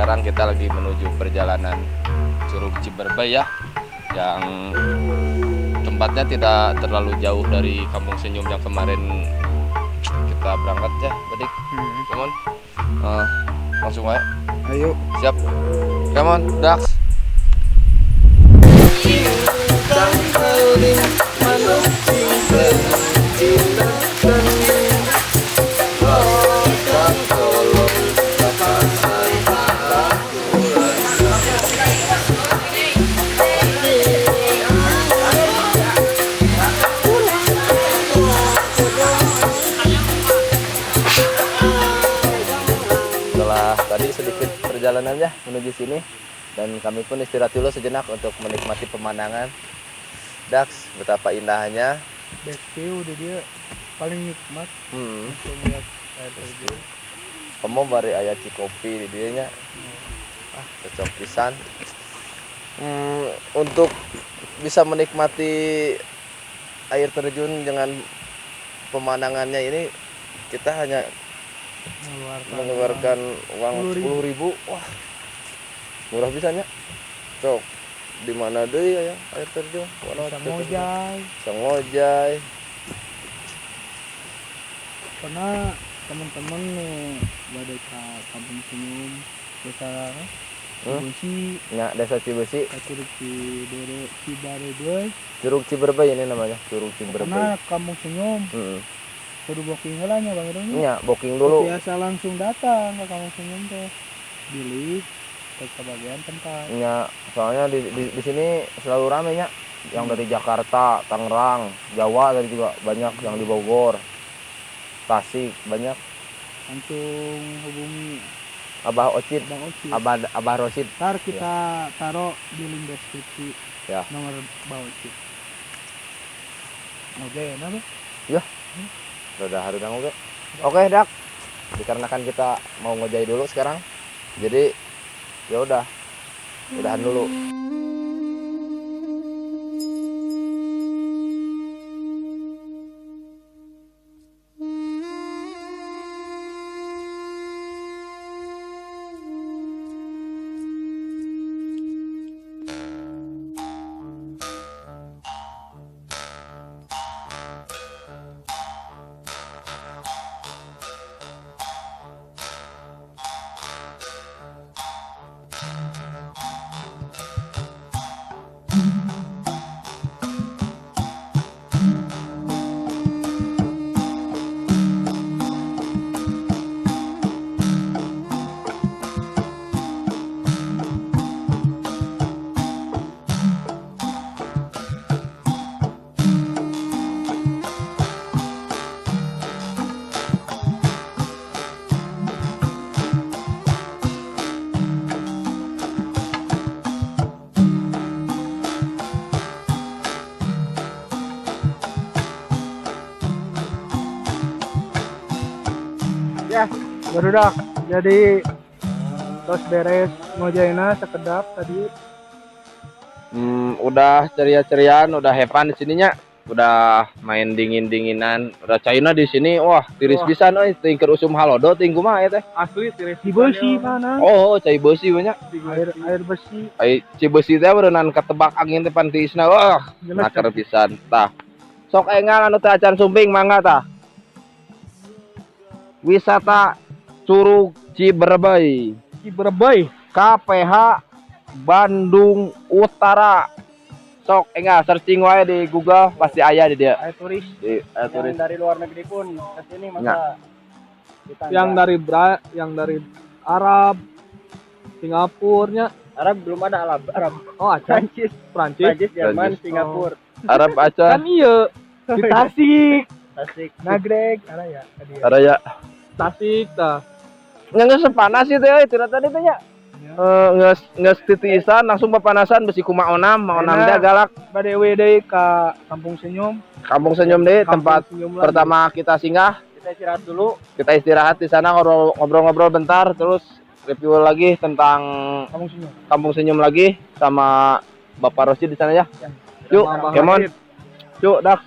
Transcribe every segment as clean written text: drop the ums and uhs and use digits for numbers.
sekarang kita lagi menuju perjalanan Curug Ciberbay ya, yang tempatnya tidak terlalu jauh dari Kampung Senyum yang kemarin kita berangkat ya, Badik. Come on, langsung aja. Ayo. Siap. Come on, Dax. Setelah tadi sedikit perjalanannya menuju sini, dan kami pun istirahat dulu sejenak untuk menikmati pemandangan. Dax, betapa indahnya. Beste udah dia paling nikmat untuk melihat air terjun. Kamu bari aya Cikopi di dieu nya. Cocok pisan. Untuk bisa menikmati air terjun dengan pemandangannya ini, kita hanya mengeluarkan uang 10.000. Wah, murah pisannya. Cok, di mana deui aya air terjun? Sangojay. Karena teman-teman pada ke Kampung Senyum, desa Cibesi, Ya, desa Cibesi. Curug Ciberbay. Curug Ciberbay ini namanya, Curug Ciberbay. Karena Kampung Senyum, kudu booking heula nya Bang Irung. Iya, booking dulu. Biasa langsung datang ke Kampung Senyum teh. Pilih ke bagian tempat. Ya, soalnya di sini selalu rame ya. Yang dari Jakarta, Tangerang, Jawa tadi juga banyak, yang di Bogor, Tasik banyak. Langsung hubungi Abah Ocit, Bang Ocit. Abah Rosid. Ntar kita taruh di link deskripsi Ya. nomor Bang Ocit. Oke, kenapa? Ya. Udah harudang oke. Oke, Dak. Dikarenakan kita mau ngejai dulu sekarang. Jadi ya udah. Udahan dulu. Ya, baru dah. Jadi terus beres ngojaina sekedap tadi. Udah ceria-ceriaan, udah have fun di sininya. Udah main dingin-dinginan, udah China di sini. Wah, tiris pisan euy, teuing keur usum halodo teuing kumaha eta teh? Asli tiris di besi mana? Oh, cai besi banyak. Air besi. Ai Cibesi teh berenang ketebak angin teh pantisna. Wah, nakar pisan. Tah. Sok engang anu teh acan sumping mangga tah. Wisata Curug Ciberbay. Ciberbay. KPH Bandung Utara. Sok enggak searching wae di Google pasti aya di dia. Air turis. Di turis. Dari luar negeri pun ke sini Nggak. yang dari Arab, Singapurnya. Arab belum ada Arab. Oh, Prancis, Prancis, Jerman, Prancis. Singapura. Arab acan. Kan iya. Di Tasik, Tasik. Nagreg, ada ya. Ada ya. Tasik tah. Nggak sepanas itu ya, tidak tadi teh ya. Nggak titisan langsung papanasan besi ku Maonam teh galak. Bade deui ka Kampung Senyum. Kampung Senyum deh tempat Senyum pertama kita singgah. Kita istirahat dulu. Kita istirahat di sana ngobrol-ngobrol bentar, terus review lagi tentang Kampung Senyum lagi sama Bapak Rosid di sana ya. Yuk, come on. Yuk, dak.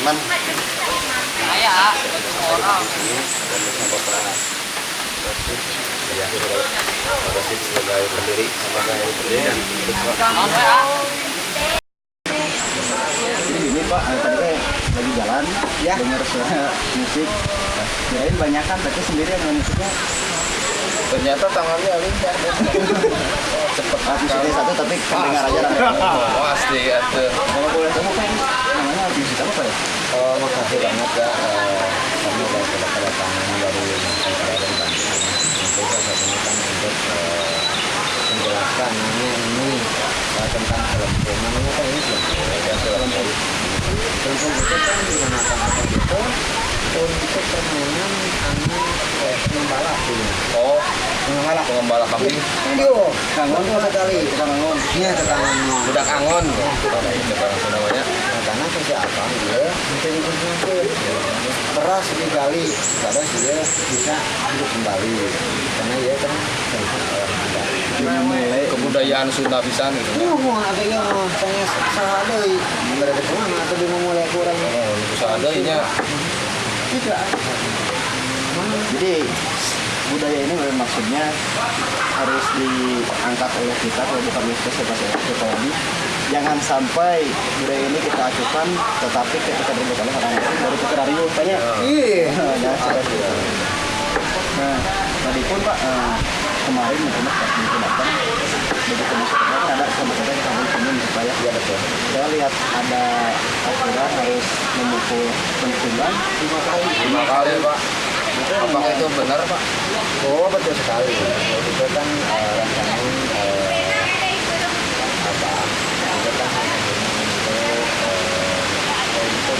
teman-teman. Ya, Rosid sebagai pendiri ini Pak, tadi teh lagi jalan ya dengar suara musik. Kirain banyakan tapi sendirian dengan musiknya. Ternyata tangannya lincah. Cepet musiknya satu tapi kedengar aja lah. Oh, asli atuh. Kalau boleh tahu Pak, namanya musik apa Pak ya? Makasih banget ya kami udah kedatangan dari Masyarakat Bandung. Itu salah satunya kan untuk menjelaskan ini tentang film namanya kan ini film itu kan digunakan itu untuk permainan angin pembalap ini. Oh, pengembala kambing. Yo, kangon sekali, tukang angon. Iya, tukang angon. Budak angon. Coba langsung namanya. Karena kerja apa dia mencari beras digali, kadang dia bisa hidup kembali. Karena dia kan mulai Kebudayaan Sunda pisan gitu. mau ada yang saya salah deui. Berada kemana atau dia mau mulai kurang? Oh, bisa ada nya. Tidak. Jadi budaya ini memang maksudnya harus diangkat oleh kita kalau bukan kita lagi. Jangan sampai budaya ini kita acukan, tetapi ketika berbuat oleh orang lain baru kita radio tanya. Iya. Nah, tadi pun Pak kemarin mungkin pas minggu datang begitu masuk ke kan ada sama-sama yang kami ingin supaya ya betul. Saya lihat ada aturan harus memukul pentungan 5 kali. 5 kali, Pak. Apakah itu benar, Pak? Oh, betul sekali. Itu kan rancangan untuk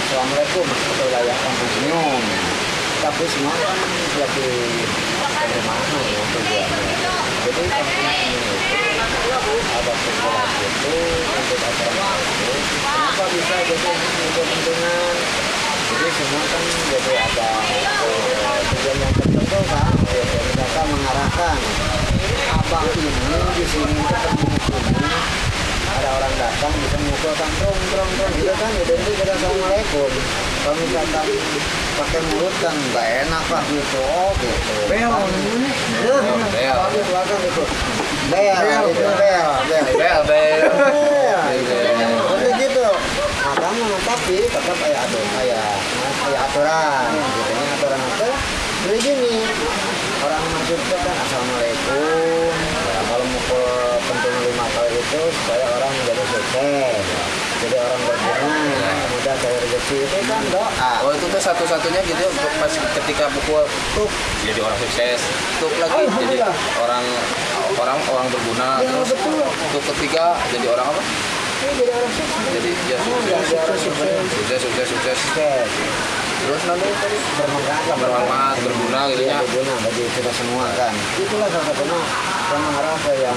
Assalamualaikum untuk wilayah Kampung Senyum. Tapi semua kan lagi bagaimana ya tujuannya. Jadi Kampung Senyum itu ada sekolah itu untuk acara itu. Kenapa bisa jadi untuk kepentingan? Jadi semua kan jadi ada tujuan yang tertentu kan. Mereka mengarahkan abang ini di sini itu pemukul ini ada orang datang bisa memukul kan trong gitu kan identik dengan assalamualaikum. Kalau misalkan pakai mulut kan nggak enak Pak gitu. Oh gitu. Bel ini. Bel. Belakang itu. Bel. Jadi gitu. Nah, tapi tetap kayak aturan. Gitu aturan itu. Jadi gini. Orang masuk itu kan assalamualaikum. Ya, kalau mukul penting 5 kali itu supaya orang menjadi sukses. Jadi orang berguna, mudah cari rezeki itu kan doa. Oh, itu tuh satu-satunya gitu pas ketika pukul tuk jadi orang sukses. Tuk lagi jadi orang berguna. Ya, Terus betul. tuk ketiga jadi orang apa? Jadi orang sukses. Jadi ya sukses. Terus nanti tadi bermanfaat, berguna gitu ya. Berguna bagi kita semua kan. Itulah salah satunya yang mengarah ke yang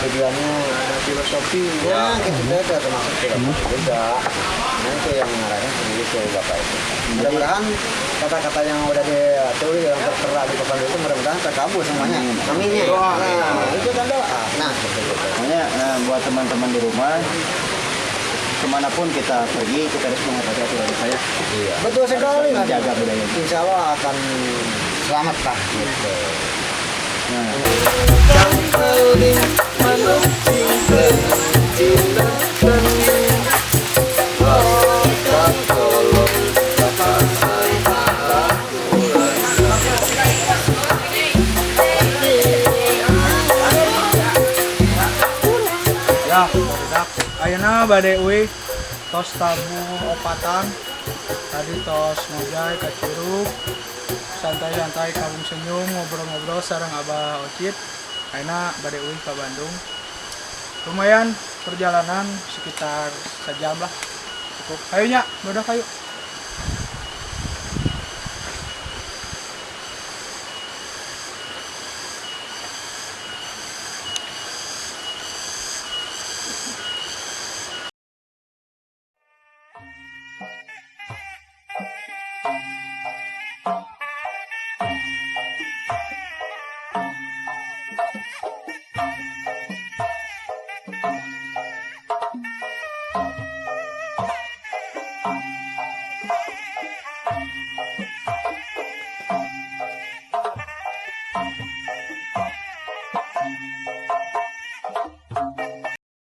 tujuannya filosofi. Ya, gitu deh termasuk filosofi juga. Nah, itu yang mengarahnya sendiri ke Bapak itu. Mudah-mudahan kata-kata yang udah ditulis yang tertera di papan itu mudah-mudahan terkabul semuanya. Amin ya. Nah, itu kan doa. Nah, makanya buat teman-teman di rumah kemanapun kita pergi kita harus menghadapi aturan saya. Iya. Betul sekali. Menjaga budaya. Insya Allah akan selamat lah. Gitu. Nah. Ya, budak. Ayeuna bade euy tos tabung opatan. Tadi tos ngojay ka Curug. Santai-santai Kampung Senyum ngobrol-ngobrol sareng Abah Ocit. Ayeuna bade euy ka Bandung. Lumayan perjalanan sekitar sejam lah. Cukup. Ayo nya, budak ayo.